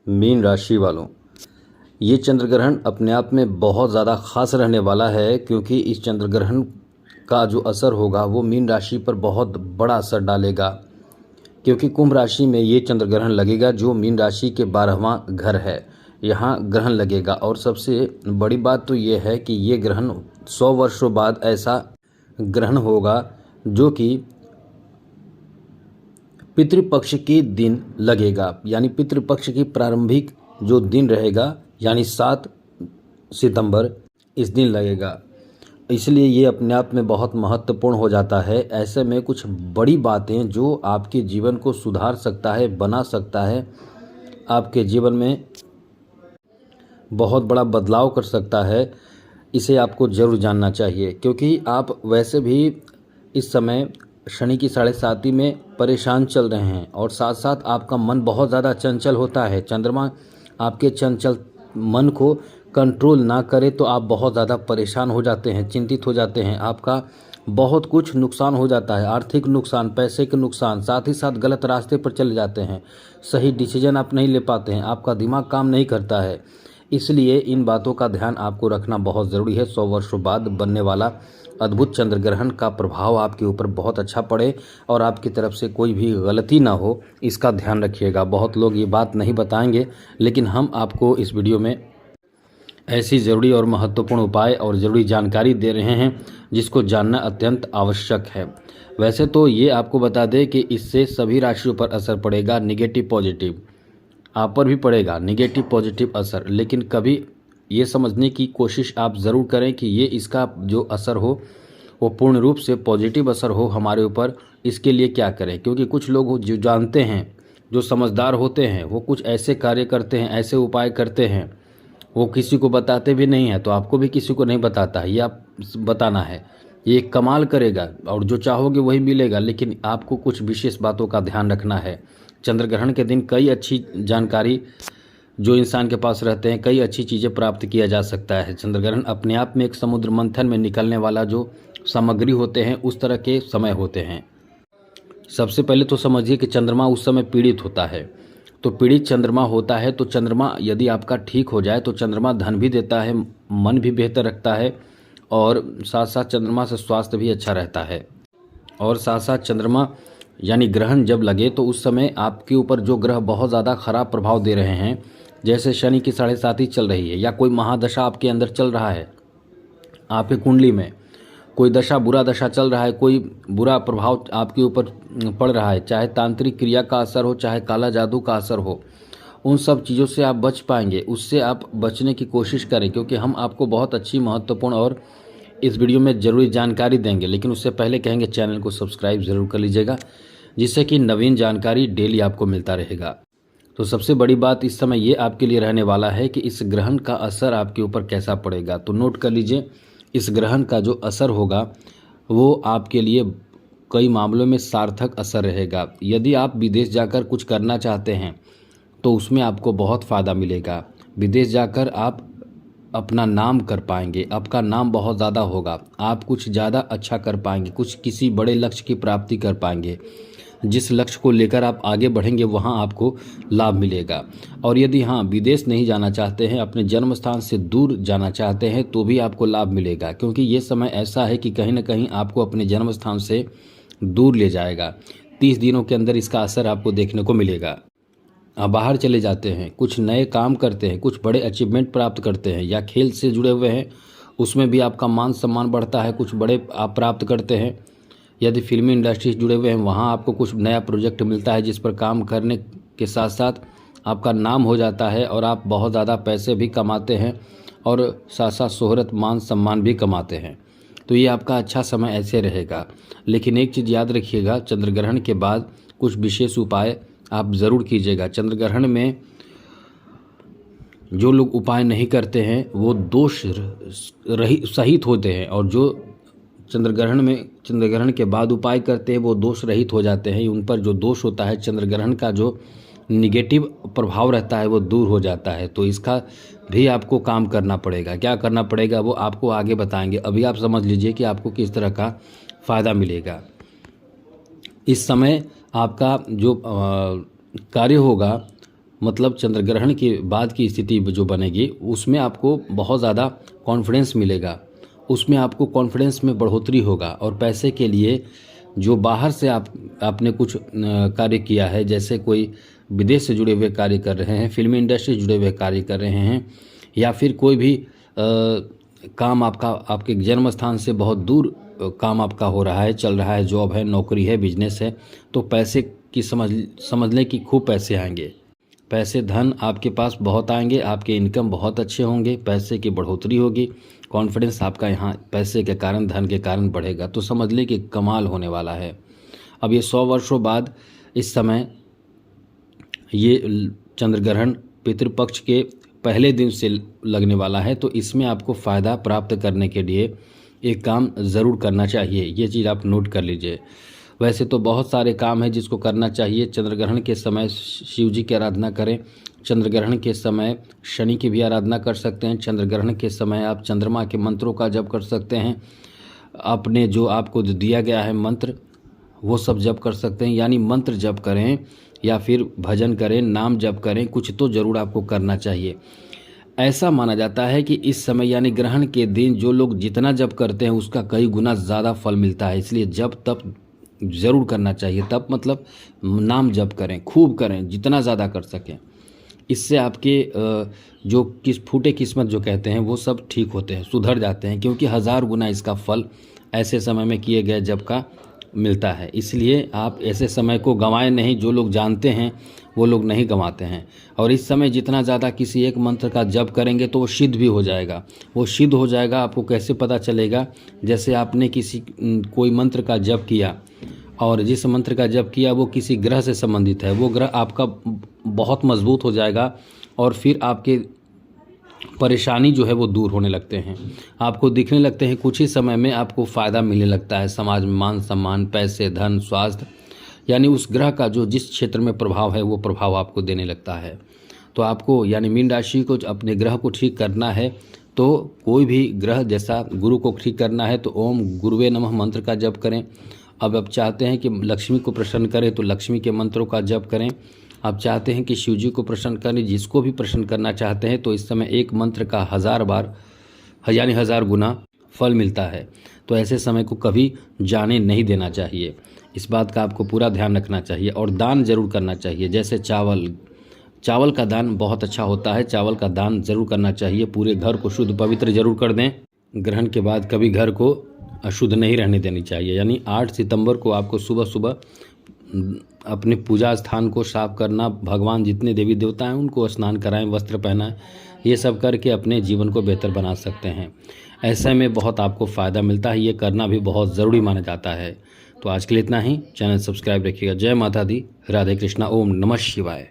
Mean राशि वालों, ये चंद्र ग्रहण अपने आप में बहुत ज़्यादा खास रहने वाला है, क्योंकि इस चंद्र ग्रहण का जो असर होगा वो मीन राशि पर बहुत बड़ा असर डालेगा। क्योंकि कुंभ राशि में ये चंद्र ग्रहण लगेगा जो मीन राशि के 12वां घर है, यहाँ ग्रहण लगेगा। और सबसे बड़ी बात तो ये है कि ये ग्रहण 100 वर्षों बाद ऐसा ग्रहण होगा जो कि पितृपक्ष के दिन लगेगा, यानी पितृपक्ष की प्रारंभिक जो दिन रहेगा यानी 7 सितंबर इस दिन लगेगा। इसलिए ये अपने आप में बहुत महत्वपूर्ण हो जाता है। ऐसे में कुछ बड़ी बातें जो आपके जीवन को सुधार सकता है, बना सकता है, आपके जीवन में बहुत बड़ा बदलाव कर सकता है, इसे आपको ज़रूर जानना चाहिए। क्योंकि आप वैसे भी इस समय शनि की 7.5 में परेशान चल रहे हैं और साथ साथ आपका मन बहुत ज़्यादा चंचल होता है। चंद्रमा आपके चंचल मन को कंट्रोल ना करे तो आप बहुत ज़्यादा परेशान हो जाते हैं, चिंतित हो जाते हैं, आपका बहुत कुछ नुकसान हो जाता है, आर्थिक नुकसान, पैसे के नुकसान, साथ ही साथ गलत रास्ते पर चले जाते हैं, सही डिसीजन आप नहीं ले पाते हैं, आपका दिमाग काम नहीं करता है। इसलिए इन बातों का ध्यान आपको रखना बहुत ज़रूरी है। 100 वर्षों बाद बनने वाला अद्भुत चंद्र ग्रहण का प्रभाव आपके ऊपर बहुत अच्छा पड़े और आपकी तरफ से कोई भी गलती ना हो, इसका ध्यान रखिएगा। बहुत लोग ये बात नहीं बताएंगे, लेकिन हम आपको इस वीडियो में ऐसी ज़रूरी और महत्वपूर्ण उपाय और ज़रूरी जानकारी दे रहे हैं जिसको जानना अत्यंत आवश्यक है। वैसे तो ये आपको बता दें कि इससे सभी राशियों पर असर पड़ेगा, निगेटिव पॉजिटिव, आप पर भी पड़ेगा निगेटिव पॉजिटिव असर। लेकिन कभी ये समझने की कोशिश आप ज़रूर करें कि ये इसका जो असर हो वो पूर्ण रूप से पॉजिटिव असर हो हमारे ऊपर। इसके लिए क्या करें, क्योंकि कुछ लोग जो जानते हैं, जो समझदार होते हैं, वो कुछ ऐसे कार्य करते हैं, ऐसे उपाय करते हैं, वो किसी को बताते भी नहीं हैं। तो आपको भी किसी को नहीं बताता है, ये आप बताना है। ये कमाल करेगा और जो चाहोगे वही मिलेगा, लेकिन आपको कुछ विशेष बातों का ध्यान रखना है। चंद्र ग्रहण के दिन कई अच्छी जानकारी जो इंसान के पास रहते हैं, कई अच्छी चीज़ें प्राप्त किया जा सकता है। चंद्र ग्रहण अपने आप में एक समुद्र मंथन में निकलने वाला जो सामग्री होते हैं, उस तरह के समय होते हैं। सबसे पहले तो समझिए कि चंद्रमा उस समय पीड़ित होता है। तो पीड़ित चंद्रमा होता है तो चंद्रमा यदि आपका ठीक हो जाए तो चंद्रमा धन भी देता है, मन भी बेहतर रखता है और साथ साथ चंद्रमा से स्वास्थ्य भी अच्छा रहता है। और साथ साथ चंद्रमा यानी ग्रहण जब लगे तो उस समय आपके ऊपर जो ग्रह बहुत ज़्यादा खराब प्रभाव दे रहे हैं, जैसे शनि की 7.5 चल रही है या कोई महादशा आपके अंदर चल रहा है, आपके कुंडली में कोई दशा, बुरा दशा चल रहा है, कोई बुरा प्रभाव आपके ऊपर पड़ रहा है, चाहे तांत्रिक क्रिया का असर हो, चाहे काला जादू का असर हो, उन सब चीज़ों से आप बच पाएंगे। उससे आप बचने की कोशिश करें, क्योंकि हम आपको बहुत अच्छी, महत्वपूर्ण और इस वीडियो में ज़रूरी जानकारी देंगे। लेकिन उससे पहले कहेंगे चैनल को सब्सक्राइब ज़रूर कर लीजिएगा, जिससे कि नवीन जानकारी डेली आपको मिलता रहेगा। तो सबसे बड़ी बात इस समय ये आपके लिए रहने वाला है कि इस ग्रहण का असर आपके ऊपर कैसा पड़ेगा। तो नोट कर लीजिए, इस ग्रहण का जो असर होगा वो आपके लिए कई मामलों में सार्थक असर रहेगा। यदि आप विदेश जाकर कुछ करना चाहते हैं तो उसमें आपको बहुत फ़ायदा मिलेगा। विदेश जाकर आप अपना नाम कर पाएंगे, आपका नाम बहुत ज़्यादा होगा, आप कुछ ज़्यादा अच्छा कर पाएंगे, कुछ किसी बड़े लक्ष्य की प्राप्ति कर पाएंगे। जिस लक्ष्य को लेकर आप आगे बढ़ेंगे वहाँ आपको लाभ मिलेगा। और यदि हाँ विदेश नहीं जाना चाहते हैं, अपने जन्म स्थान से दूर जाना चाहते हैं, तो भी आपको लाभ मिलेगा। क्योंकि ये समय ऐसा है कि कहीं ना कहीं आपको अपने जन्म स्थान से दूर ले जाएगा। 30 दिनों के अंदर इसका असर आपको देखने को मिलेगा। आप बाहर चले जाते हैं, कुछ नए काम करते हैं, कुछ बड़े अचीवमेंट प्राप्त करते हैं, या खेल से जुड़े हुए हैं, उसमें भी आपका मान सम्मान बढ़ता है, कुछ बड़े आप प्राप्त करते हैं। यदि फिल्मी इंडस्ट्री से जुड़े हुए हैं, वहाँ आपको कुछ नया प्रोजेक्ट मिलता है, जिस पर काम करने के साथ साथ आपका नाम हो जाता है और आप बहुत ज़्यादा पैसे भी कमाते हैं और साथ साथ शोहरत, मान सम्मान भी कमाते हैं। तो ये आपका अच्छा समय ऐसे रहेगा। लेकिन एक चीज़ याद रखिएगा, चंद्र ग्रहण के बाद कुछ विशेष उपाय आप ज़रूर कीजिएगा। चंद्र ग्रहण में जो लोग उपाय नहीं करते हैं वो दोष सहित होते हैं, और जो चंद्र ग्रहण के बाद उपाय करते हैं वो दोष रहित हो जाते हैं। उन पर जो दोष होता है, चंद्र ग्रहण का जो निगेटिव प्रभाव रहता है, वो दूर हो जाता है। तो इसका भी आपको काम करना पड़ेगा। क्या करना पड़ेगा वो आपको आगे बताएंगे। अभी आप समझ लीजिए कि आपको किस तरह का फ़ायदा मिलेगा। इस समय आपका जो कार्य होगा मतलब चंद्र ग्रहण के बाद की स्थिति जो बनेगी उसमें आपको बहुत ज़्यादा कॉन्फिडेंस मिलेगा, उसमें आपको कॉन्फिडेंस में बढ़ोतरी होगा। और पैसे के लिए जो बाहर से आपने कुछ कार्य किया है, जैसे कोई विदेश से जुड़े हुए कार्य कर रहे हैं, फिल्मी इंडस्ट्री से जुड़े हुए कार्य कर रहे हैं, या फिर कोई भी काम आपके जन्म स्थान से बहुत दूर काम आपका हो रहा है, चल रहा है, जॉब है, नौकरी है, बिजनेस है, तो पैसे की समझ लें कि खूब पैसे आएंगे। पैसे धन आपके पास बहुत आएंगे, आपके इनकम बहुत अच्छे होंगे, पैसे की बढ़ोतरी होगी, कॉन्फिडेंस आपका यहाँ पैसे के कारण, धन के कारण बढ़ेगा। तो समझ लें कि कमाल होने वाला है। अब ये 100 वर्षों बाद इस समय ये चंद्र ग्रहण पितृपक्ष के पहले दिन से लगने वाला है, तो इसमें आपको फ़ायदा प्राप्त करने के लिए एक काम ज़रूर करना चाहिए। ये चीज़ आप नोट कर लीजिए। वैसे तो बहुत सारे काम हैं जिसको करना चाहिए। चंद्र ग्रहण के समय शिव जी की आराधना करें, चंद्र ग्रहण के समय शनि की भी आराधना कर सकते हैं, चंद्र ग्रहण के समय आप चंद्रमा के मंत्रों का जप कर सकते हैं, अपने जो आपको दिया गया है मंत्र वो सब जप कर सकते हैं। यानी मंत्र जप करें या फिर भजन करें, नाम जप करें, कुछ तो ज़रूर आपको करना चाहिए। ऐसा माना जाता है कि इस समय यानी ग्रहण के दिन जो लोग जितना जप करते हैं उसका कई गुना ज़्यादा फल मिलता है। इसलिए जप तप ज़रूर करना चाहिए। तप मतलब नाम जप करें, खूब करें, जितना ज़्यादा कर सकें। इससे आपके जो फूटे किस्मत जो कहते हैं वो सब ठीक होते हैं, सुधर जाते हैं, क्योंकि 1000 गुना इसका फल ऐसे समय में किए गए जप का मिलता है। इसलिए आप ऐसे समय को गंवाएं नहीं। जो लोग जानते हैं वो लोग नहीं गंवाते हैं। और इस समय जितना ज़्यादा किसी एक मंत्र का जप करेंगे तो वो सिद्ध भी हो जाएगा। वो सिद्ध हो जाएगा, आपको कैसे पता चलेगा? जैसे आपने कोई मंत्र का जप किया और जिस मंत्र का जप किया वो किसी ग्रह से संबंधित है, वो ग्रह आपका बहुत मजबूत हो जाएगा और फिर आपके परेशानी जो है वो दूर होने लगते हैं, आपको दिखने लगते हैं। कुछ ही समय में आपको फ़ायदा मिलने लगता है, समाज में मान सम्मान, पैसे, धन, स्वास्थ्य, यानी उस ग्रह का जो जिस क्षेत्र में प्रभाव है वो प्रभाव आपको देने लगता है। तो आपको यानी मीन राशि को अपने ग्रह को ठीक करना है तो कोई भी ग्रह, जैसा गुरु को ठीक करना है तो ओम गुरुवे नमः मंत्र का जप करें। अब आप चाहते हैं कि लक्ष्मी को प्रसन्न करें तो लक्ष्मी के मंत्रों का जप करें। आप चाहते हैं कि शिव जी को प्रसन्न करें, जिसको भी प्रसन्न करना चाहते हैं, तो इस समय एक मंत्र का 1000 बार यानी 1000 गुना फल मिलता है। तो ऐसे समय को कभी जाने नहीं देना चाहिए। इस बात का आपको पूरा ध्यान रखना चाहिए और दान जरूर करना चाहिए। जैसे चावल का दान बहुत अच्छा होता है, चावल का दान जरूर करना चाहिए। पूरे घर को शुद्ध पवित्र जरूर कर दें। ग्रहण के बाद कभी घर को अशुद्ध नहीं रहने देनी चाहिए। यानी 8 सितंबर को आपको सुबह सुबह अपने पूजा स्थान को साफ करना, भगवान जितने देवी देवता हैं उनको स्नान कराएं, वस्त्र पहनाएं, ये सब करके अपने जीवन को बेहतर बना सकते हैं। ऐसे में बहुत आपको फ़ायदा मिलता है, ये करना भी बहुत ज़रूरी माना जाता है। तो आज के लिए इतना ही। चैनल सब्सक्राइब रखिएगा। जय माता दी, राधे कृष्णा, ओम नमः शिवाय।